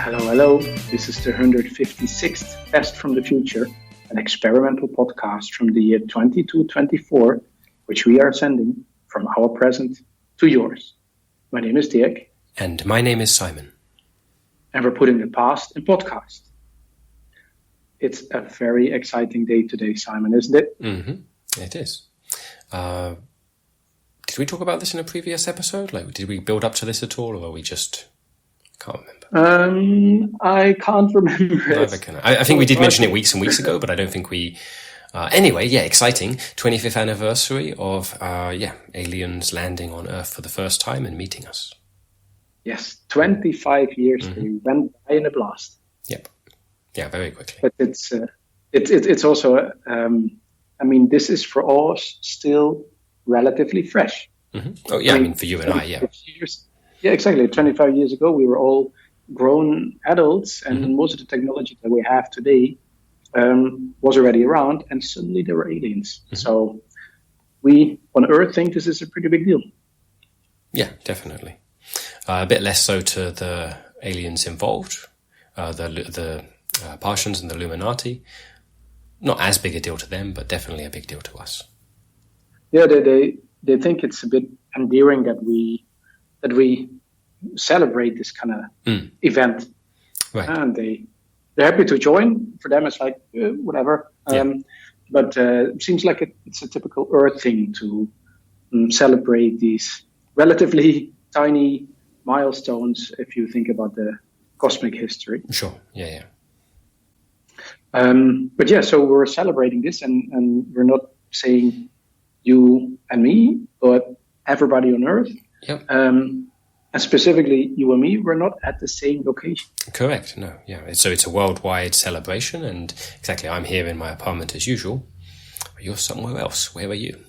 Hello, hello. This is the 156th Best from the Future, an experimental podcast from the year 2224, which we are sending from our present to yours. My name is Dirk. And my name is Simon. And we're putting the past in podcast. It's a very exciting day today, Simon, isn't it? Mm-hmm. It is. Did we talk about this in a previous episode? Did we build up to this at all, or are we just... I can't remember. I can't remember. Neither can I. I think we did mention it weeks and weeks ago, but I don't think we... Anyway, exciting. 25th anniversary of, aliens landing on Earth for the first time and meeting us. Yes, 25 years. They went by in a blast. Yep. Yeah, very quickly. But it's also, this is for us still relatively fresh. Mm-hmm. Oh, yeah, for you and I, yeah. Yeah, exactly. 25 years ago, we were all grown adults, and most of the technology that we have today was already around, and suddenly there were aliens. Mm-hmm. So we on Earth think this is a pretty big deal. Yeah, definitely. A bit less so to the aliens involved, the Partians and the Luminati. Not as big a deal to them, but definitely a big deal to us. Yeah, they think it's a bit endearing that we celebrate this kind of event, right? And they're happy to join. For them, it's like whatever. But it seems like it's a typical Earth thing to celebrate these relatively tiny milestones. If you think about the cosmic history, sure, yeah. So we're celebrating this, and we're not saying you and me, but everybody on Earth. Yep. And specifically you and me, we're not at the same location. Correct. No. Yeah. So it's a worldwide celebration, and exactly, I'm here in my apartment as usual. But you're somewhere else. Where are you?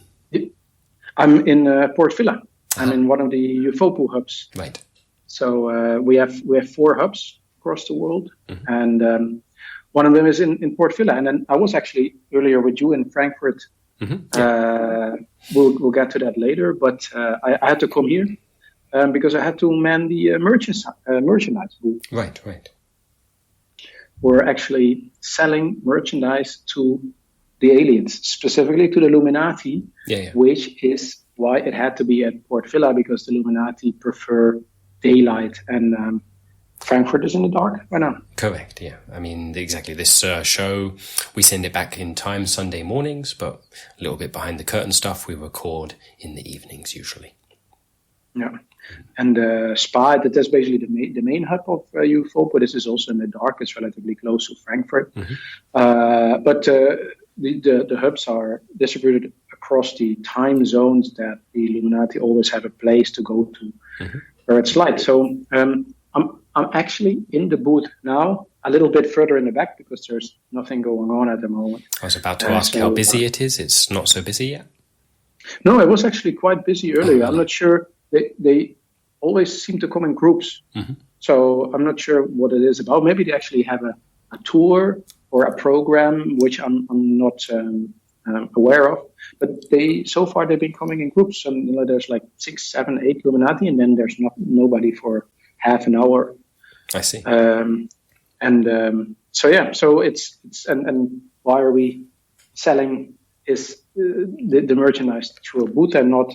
I'm in Port Vila. I'm in one of the UFOPO hubs. Right. So we have 4 hubs across the world, and one of them is in Port Vila. And then I was actually earlier with you in Frankfurt. We'll get to that later, but I had to come here because I had to man the merchandise booth. Right. We're actually selling merchandise to the aliens, specifically to the Luminati, which is why it had to be at Port Vila, because the Illuminati prefer daylight, and Frankfurt is in the dark right now. Correct, yeah. Exactly. This show, we send it back in time Sunday mornings, but a little bit behind the curtain stuff we record in the evenings usually. Yeah. And Spa, that's basically the main hub of UFO, but this is also in the dark. It's relatively close to Frankfurt. But the hubs are distributed across the time zones that the Illuminati always have a place to go to where it's light. So I'm actually in the booth now, a little bit further in the back, because there's nothing going on at the moment. I was about to ask how busy it is. It's not so busy yet? No, it was actually quite busy earlier. Really? I'm not sure. They always seem to come in groups. So I'm not sure what it is about. Maybe they actually have a tour or a program, which I'm not aware of. But so far they've been coming in groups. And there's like 6, 7, 8 Illuminati, and then there's nobody for half an hour. I see. So it's and why are we selling the merchandise through a booth and not?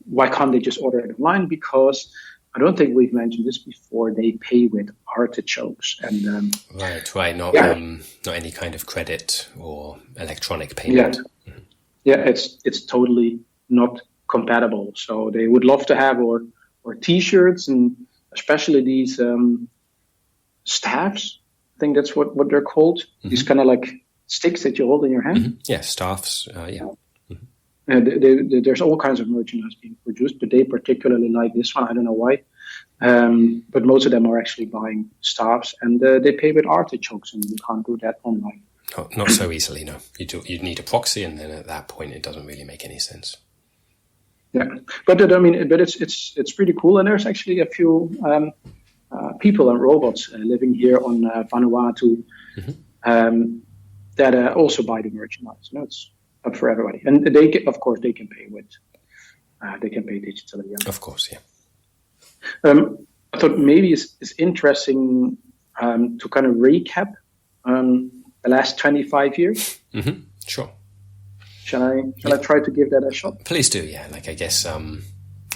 Why can't they just order it online? Because I don't think we've mentioned this before. They pay with artichokes and right. Not any kind of credit or electronic payment. It's totally not compatible. So they would love to have or T-shirts, and especially these staffs. I think that's what they're called. These kind of like sticks that you hold in your hand. Yeah, staffs. There's all kinds of merchandise being produced, but they particularly like this one. I don't know why. But most of them are actually buying staffs, and they pay with artichokes, and you can't do that online. Not so easily, no. You'd need a proxy, and then at that point, it doesn't really make any sense. Yeah, but it's pretty cool, and there's actually a few people and robots living here on Vanuatu that also buy the merchandise. It's up for everybody, and they can pay with digitally. Yeah. Of course, yeah. I thought thought maybe it's interesting to kind of recap the last 25 years. Mm-hmm. Sure. Shall I try to give that a shot? Please do, yeah. Like, I guess,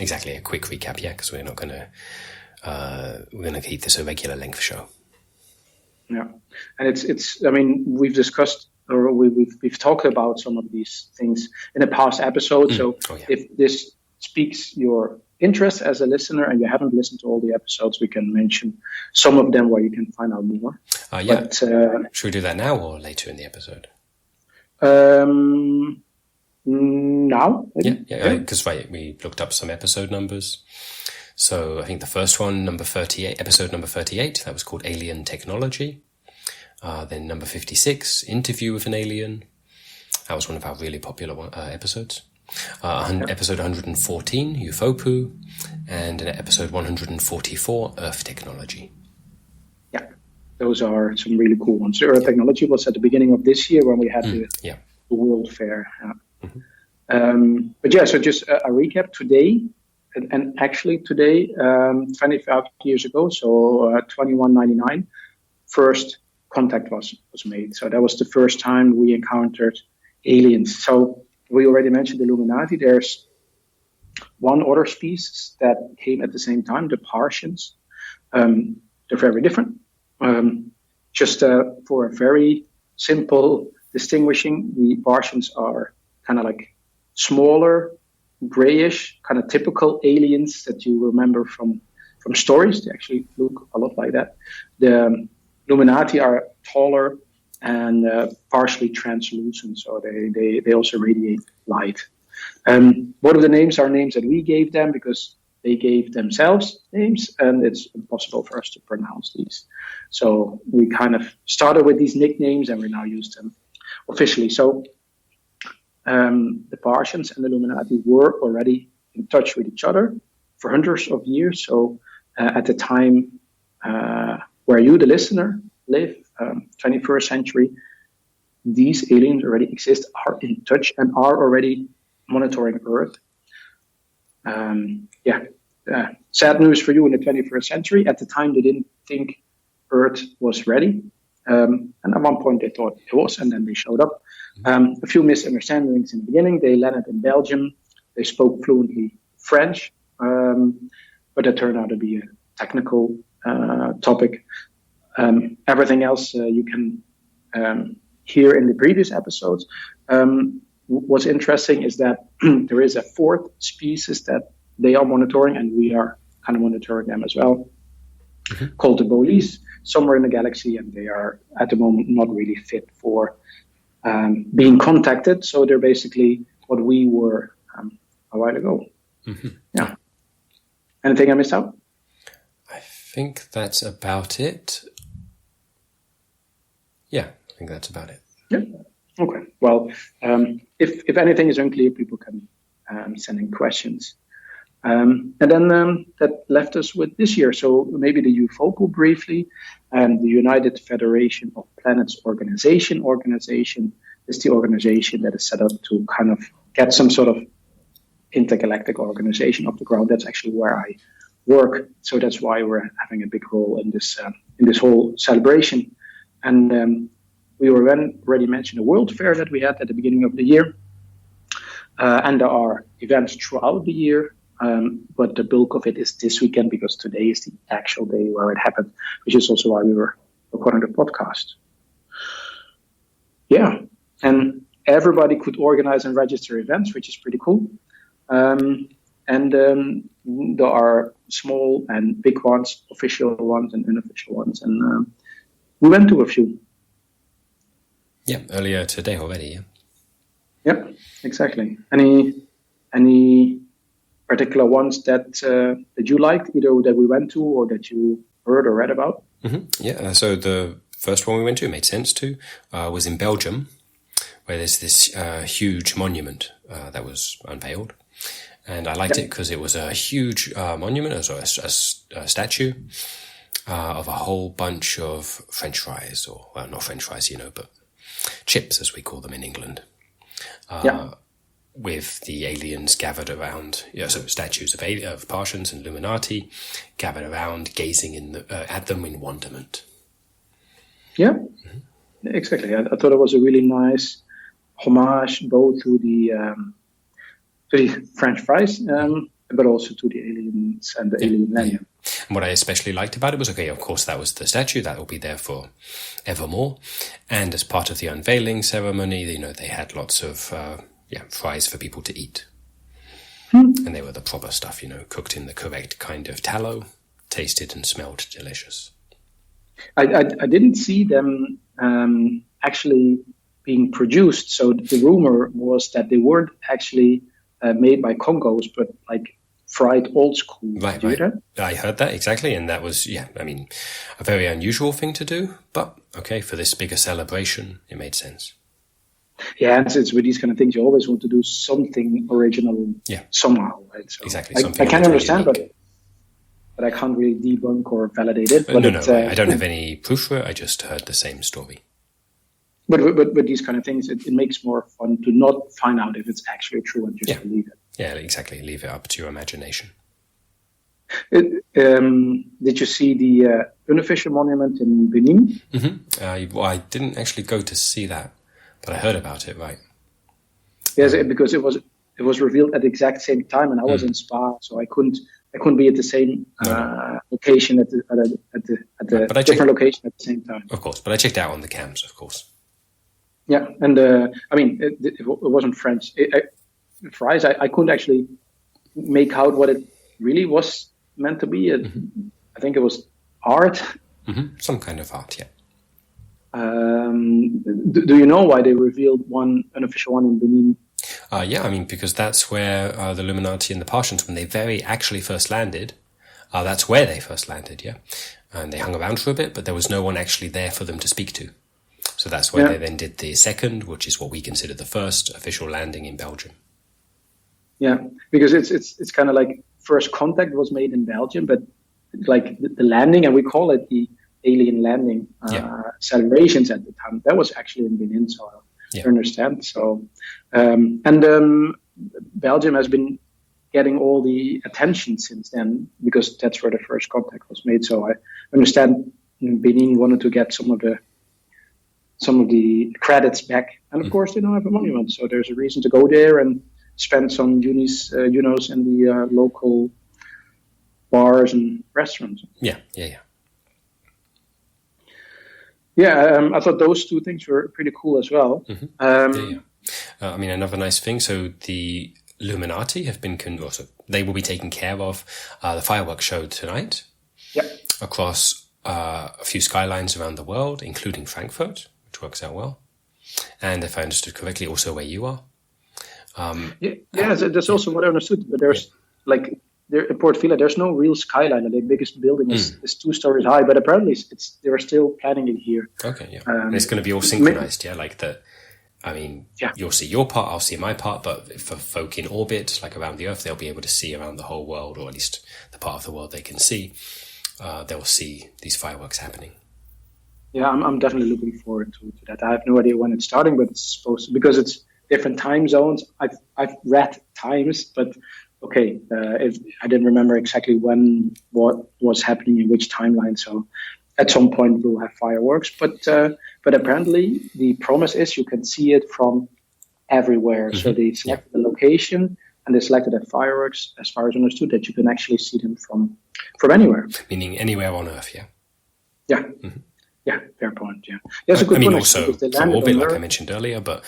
exactly, a quick recap, yeah, because we're not going to, we're going to keep this a regular length show. Yeah. And it's, I mean, we've discussed, or we've talked about some of these things in a past episode. So if this speaks your interest as a listener and you haven't listened to all the episodes, we can mention some of them where you can find out more. Yeah. But, should we do that now or later in the episode? Now? Yeah, because we looked up some episode numbers. So I think the first one, episode number 38, that was called Alien Technology. Then number 56, Interview with an Alien. That was one of our really popular episodes. Episode 114, Ufopu. And episode 144, Earth Technology. Yeah. Those are some really cool ones. Earth Technology was at the beginning of this year when we had the World Fair. But yeah, so just a recap today. And actually today, 25 years ago, so 2199, first contact was made. So that was the first time we encountered aliens. So we already mentioned the Illuminati. There's one other species that came at the same time, the Partians. They're very different. Just for a very simple distinguishing, the Partians are kind of like smaller, grayish, kind of typical aliens that you remember from stories. They actually look a lot like that. The Luminati are taller and partially translucent, so they also radiate light. Both of the names are names that we gave them because they gave themselves names, and it's impossible for us to pronounce these. So we kind of started with these nicknames, and we now use them officially. So the Partians and the Illuminati were already in touch with each other for hundreds of years. So at the time where you, the listener, live, 21st century, these aliens already exist, are in touch, and are already monitoring Earth. Sad news for you in the 21st century. At the time, they didn't think Earth was ready. And at one point, they thought it was, and then they showed up. A few misunderstandings in the beginning. They landed in Belgium. They spoke fluently French, but that turned out to be a technical topic. Everything else you can hear in the previous episodes. What's interesting is that there is a fourth species that they are monitoring, and we are kind of monitoring them as well, called the Bolis, somewhere in the galaxy, and they are at the moment not really fit for being contacted. So they're basically what we were a while ago. Yeah. Anything I missed out? I think that's about it. Yeah, I think that's about it. Yeah. Okay. Well, if anything is unclear, people can send in questions. And then that left us with this year. So maybe the UFOCO briefly, and the United Federation of Planets organization is the organization that is set up to kind of get some sort of intergalactic organization off the ground. That's actually where I work. So that's why we're having a big role in this whole celebration. And we already mentioned the World Fair that we had at the beginning of the year. And there are events throughout the year. But the bulk of it is this weekend, because today is the actual day where it happened, which is also why we were recording the podcast. Yeah, and everybody could organize and register events, which is pretty cool. And there are small and big ones, official ones and unofficial ones, and we went to a few. Yeah, earlier today already, yeah. Yeah, exactly. Any particular ones that you liked, either that we went to or that you heard or read about? Yeah, so the first one we went to, made sense to, was in Belgium, where there's this huge monument that was unveiled. And I liked it because it was a huge monument, a statue of a whole bunch of French fries, or, well, not French fries, but chips, as we call them in England. with the aliens gathered around, so statues of Partians and Luminati gathered around, gazing at them in wonderment. Yeah, exactly. I thought it was a really nice homage both to the French fries, but also to the aliens and the alien landing. And what I especially liked about it was, okay, of course, that was the statue that will be there for evermore. And as part of the unveiling ceremony, they had lots of fries for people to eat. And they were the proper stuff, cooked in the correct kind of tallow, tasted and smelled delicious. I didn't see them actually being produced. So the rumor was that they weren't actually made by Congos, but like fried old school. Right. I heard that, exactly. And that was, a very unusual thing to do. But, okay, for this bigger celebration, it made sense. Yeah, and it's with these kind of things, you always want to do something original somehow, right? So exactly. I can understand, but I can't really debunk or validate it. But No, I don't have any proof for it. I just heard the same story. But these kind of things, it makes more fun to not find out if it's actually true and just believe it. Yeah, exactly. Leave it up to your imagination. Did you see the unofficial monument in Benin? Mm-hmm. I didn't actually go to see that, but I heard about it, right? Yes, because it was revealed at the exact same time, and I was in Spa, so I couldn't be at the same location at the different location at the same time. Of course, but I checked out on the cams, of course. Yeah, and it wasn't French. Fries, I couldn't actually make out what it really was meant to be. I think it was art. Mm-hmm. Some kind of art, yeah. Do you know why they revealed one unofficial one in Benin? Because that's where the Luminati and the Partians, when they very actually first landed, that's where they first landed, yeah. And they hung around for a bit, but there was no one actually there for them to speak to. So that's why they then did the second, which is what we consider the first official landing in Belgium. Yeah, because it's kind of like first contact was made in Belgium, but like the landing, and we call it the alien landing celebrations at the time, that was actually in Benin, so I understand. So, Belgium has been getting all the attention since then, because that's where the first contact was made. So I understand Benin wanted to get some of the credits back, and of course they don't have a monument, so there's a reason to go there and spend some unos in the local bars and restaurants. Yeah. I thought those two things were pretty cool as well. Mm-hmm. Another nice thing. So the Luminati have been they will be taking care of the fireworks show tonight. Yep. Across a few skylines around the world, including Frankfurt, which works out well. And if I understood correctly, also where you are. That's also what I understood. But there's there in Port Vila, there's no real skyline. The biggest building is 2 stories high, but apparently they're still planning it here. Okay, yeah. And it's going to be all synchronized, you'll see your part, I'll see my part, but for folk in orbit, like around the Earth, they'll be able to see around the whole world, or at least the part of the world they can see. They'll see these fireworks happening. Yeah, I'm definitely looking forward to that. I have no idea when it's starting, but it's supposed to, because it's different time zones. I've read times, but okay, I didn't remember exactly what was happening in which timeline. So at some point we'll have fireworks, but apparently the promise is you can see it from everywhere. Mm-hmm. So they selected the location and they selected the fireworks, as far as I understood, that you can actually see them from anywhere. Meaning anywhere on Earth, yeah. Yeah. Mm-hmm. Yeah, fair point. Yeah, that's a good point. Also from orbit, like I mentioned earlier, but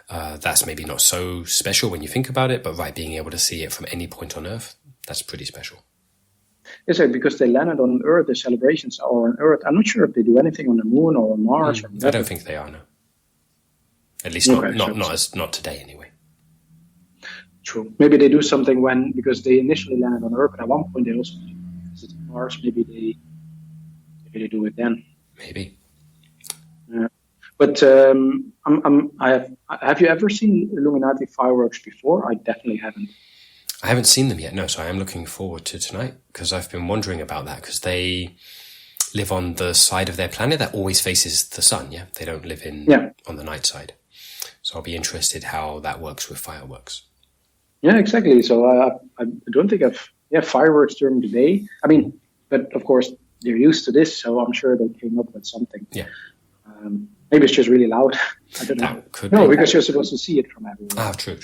that's maybe not so special when you think about it. But being able to see it from any point on Earth, that's pretty special. Yes, because they landed on Earth. The celebrations are on Earth. I'm not sure if they do anything on the Moon or on Mars. I don't think they are. No, at least not today anyway. True. Maybe they do something because they initially landed on Earth, and at one point they also visited Mars. Maybe they do it then. Maybe. But have you ever seen Illuminati fireworks before? I definitely haven't. I haven't seen them yet, no, so I am looking forward to tonight, because I've been wondering about that, because they live on the side of their planet that always faces the sun, yeah? They don't live on the night side. So I'll be interested how that works with fireworks. Yeah, exactly. So I don't think fireworks during the day. I mean, but of course they're used to this, so I'm sure they came up with something. Yeah. Maybe it's just really loud. I don't know. That could No, be. because you're supposed to see it from everywhere. Ah, true.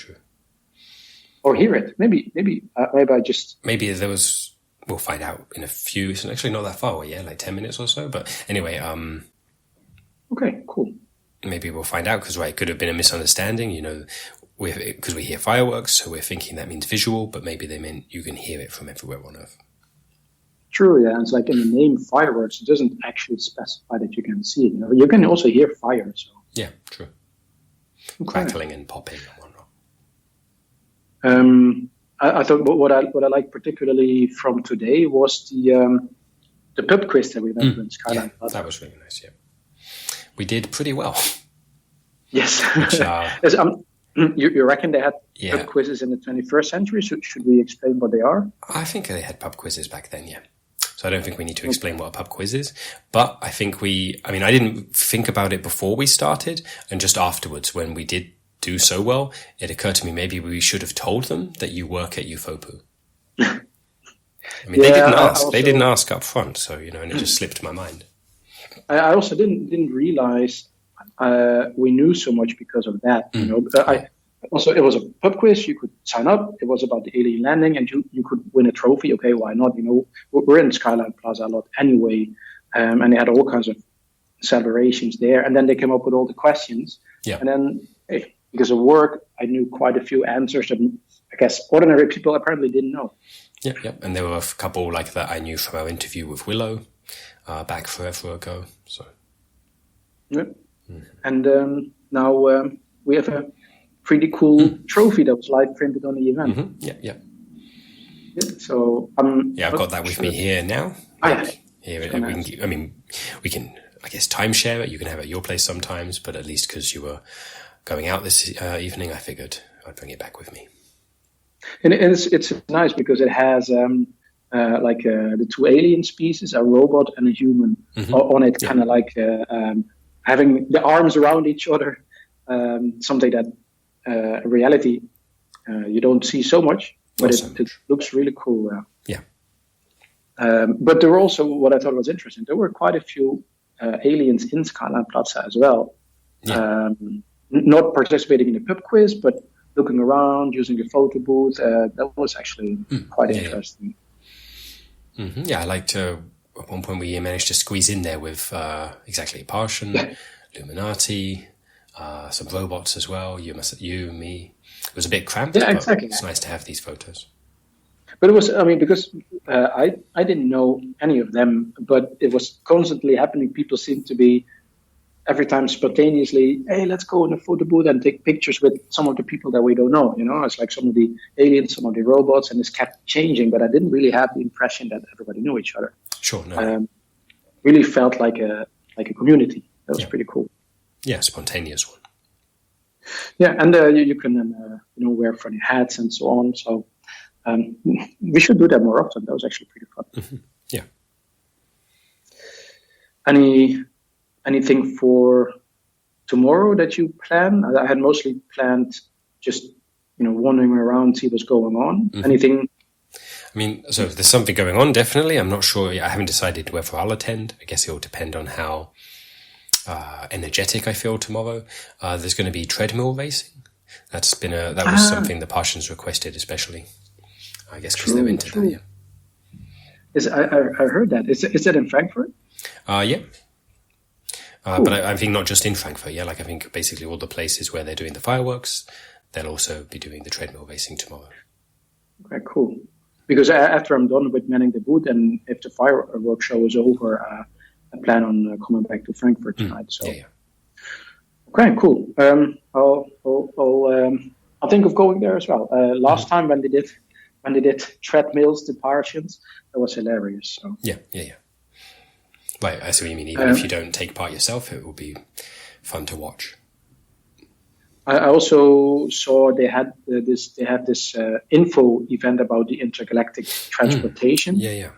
Or hear it. Maybe I just... Maybe there was... We'll find out in a few... It's actually not that far away, yeah? Like 10 minutes or so. But anyway... Okay, cool. Maybe we'll find out, because it could have been a misunderstanding, because we hear fireworks, so we're thinking that means visual, but maybe they meant you can hear it from everywhere on Earth. True, yeah. It's like in the name fireworks, it doesn't actually specify that you can see it. You can also hear fire. So. Yeah, true. Okay. Crackling and popping and whatnot. I thought what I liked particularly from today was the pub quiz that we went to in Skyline. Yeah, that was really nice, yeah. We did pretty well. Yes. Which, you reckon they had pub quizzes in the 21st century? Should we explain what they are? I think they had pub quizzes back then, yeah. So I don't think we need to explain what a pub quiz is. But I think I didn't think about it before we started, and just afterwards when we did do so well, it occurred to me maybe we should have told them that you work at UFOPU. I mean, they didn't ask. They didn't ask up front, so, and it just slipped my mind. I also didn't realize we knew so much because of that. Also, it was a pub quiz. You could sign up. It was about the alien landing, and you could win a trophy. Okay, why not? We're in Skyline Plaza a lot anyway, and they had all kinds of celebrations there. And then they came up with all the questions. Yeah. And then, because of work, I knew quite a few answers that I guess ordinary people apparently didn't know. Yeah. And there were a couple like that I knew from our interview with Willow back forever ago. So. Yeah. Mm-hmm. And now we have a pretty cool trophy that was live printed on the event. Mm-hmm. Yeah. So I've got that with me here now. Here, we can, I guess, timeshare it. You can have it at your place sometimes, but at least because you were going out this evening, I figured I'd bring it back with me. And it's nice because it has the two alien species, a robot and a human, on it, kind of like having the arms around each other. Something that in reality you don't see so much, but it looks really cool. But there were also, what I thought was interesting, there were quite a few aliens in Skyline Plaza as well. Not participating in the pub quiz, but looking around, using the photo booth. That was actually quite interesting. Yeah. Mm-hmm. Yeah, I liked at one point we managed to squeeze in there with Partian, Luminati, some robots as well, you, me. It was a bit cramped, but it's nice to have these photos. But it was, because I didn't know any of them, but it was constantly happening. People seemed to be, every time spontaneously, hey, let's go in the photo booth and take pictures with some of the people that we don't know. It's like some of the aliens, some of the robots, and this kept changing, but I didn't really have the impression that everybody knew each other. Sure, no. Really felt like a community. That was pretty cool. Yeah, spontaneous one. Yeah, and you can wear funny hats and so on. So we should do that more often. That was actually pretty fun. Mm-hmm. Yeah. Anything for tomorrow that you plan? I had mostly planned just wandering around, see what's going on. Mm-hmm. Anything? So there's something going on, definitely. I'm not sure. I haven't decided whether I'll attend. I guess it will depend on how energetic I feel tomorrow. There's going to be treadmill racing. That was something the Partians requested, especially. I guess because they're into that. Yeah. I heard that. Is that in Frankfurt? Yeah. Cool. But I think not just in Frankfurt. Yeah, I think basically all the places where they're doing the fireworks, they'll also be doing the treadmill racing tomorrow. Okay, cool. Because after I'm done with manning the booth, and if the fireworks show is over, I plan on coming back to Frankfurt tonight. So. Yeah. Okay, cool. I'll think of going there as well. Last time when they did treadmills, the Partians, that was hilarious. So. Yeah. Right, I see what you mean. Even if you don't take part yourself, it will be fun to watch. I also saw they had this info event about the intergalactic transportation. Yeah.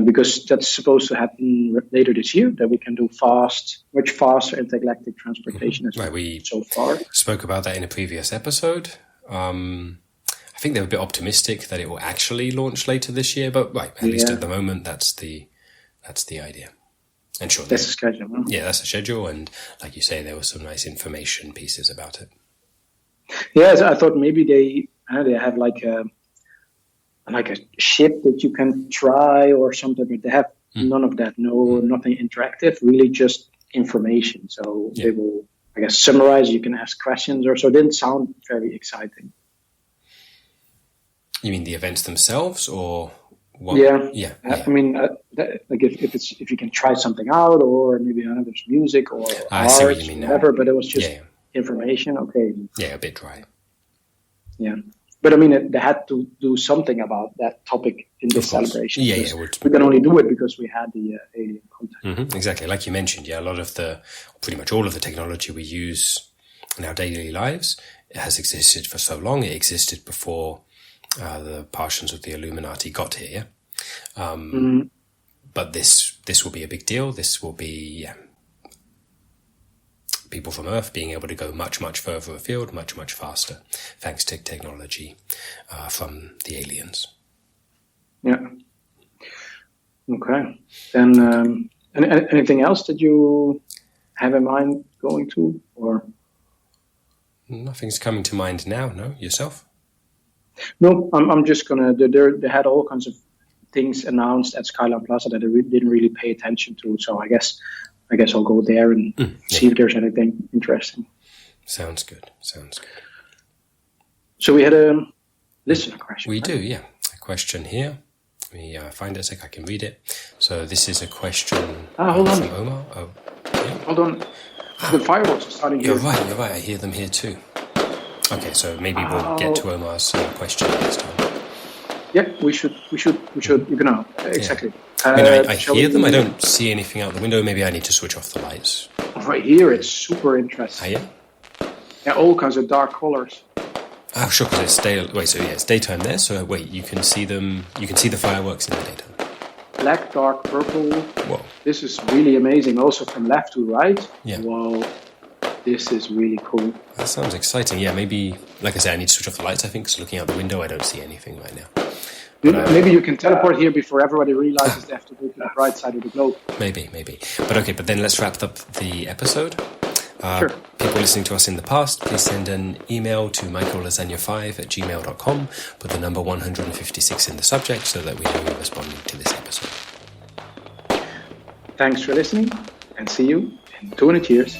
Because that's supposed to happen later this year, that we can do much faster intergalactic transportation as we so far. Spoke about that in a previous episode. I think they're a bit optimistic that it will actually launch later this year, but at least at the moment, that's the idea. And sure, that's the schedule. Huh? Yeah, that's the schedule, and like you say, there were some nice information pieces about it. Yes, I thought maybe they have like a ship that you can try or something, but they have none of that. No, nothing interactive. Really, just information. So they will, I guess, summarize. You can ask questions or so. It didn't sound very exciting. You mean the events themselves, or what? Yeah. I mean, like if you can try something out, or maybe there's music or art, see what you mean whatever. now. But it was just information. Okay. Yeah, a bit dry. Yeah. But I mean, they had to do something about that topic in this celebration. Yeah. We can only do it because we had the alien contact. Exactly, like you mentioned. Yeah, pretty much all of the technology we use in our daily lives has existed for so long. It existed before the Partians of the Illuminati got here. But this will be a big deal. This will be people from Earth being able to go much, much further afield, much, much faster, thanks to technology from the aliens. Yeah. Okay. Then anything else that you have in mind going to, or? Nothing's coming to mind now. No, yourself? No, I'm just gonna. They had all kinds of things announced at Skyline Plaza that I didn't really pay attention to. So I guess I'll go there and see if there's anything interesting. Sounds good. So we had a listener question. We do, yeah. A question here. Let me find it a sec. I can read it. So this is a question hold on. from Omar. Oh, yeah. Hold on. The fireworks are starting here. You're right. I hear them here too. Okay, so maybe we'll get to Omar's question next time. Yeah, we should. Exactly. I hear them. I don't see anything out the window. Maybe I need to switch off the lights. Right here, it's super interesting. Yeah, all kinds of dark colors. Oh, sure, because it's day. Wait, so it's daytime there. So wait, you can see them. You can see the fireworks in the daytime. Black, dark, purple. Whoa! This is really amazing. Also from left to right. Yeah. Wow. This is really cool. That sounds exciting. Yeah, maybe, like I said, I need to switch off the lights, I think, because looking out the window, I don't see anything right now. Maybe you can teleport here before everybody realizes they have to go to the right side of the globe. Maybe. But then let's wrap up the episode. Sure. People listening to us in the past, please send an email to michaellasagna5@gmail.com. Put the number 156 in the subject so that we know you're responding to this episode. Thanks for listening, and see you in 200 years.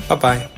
Bye-bye.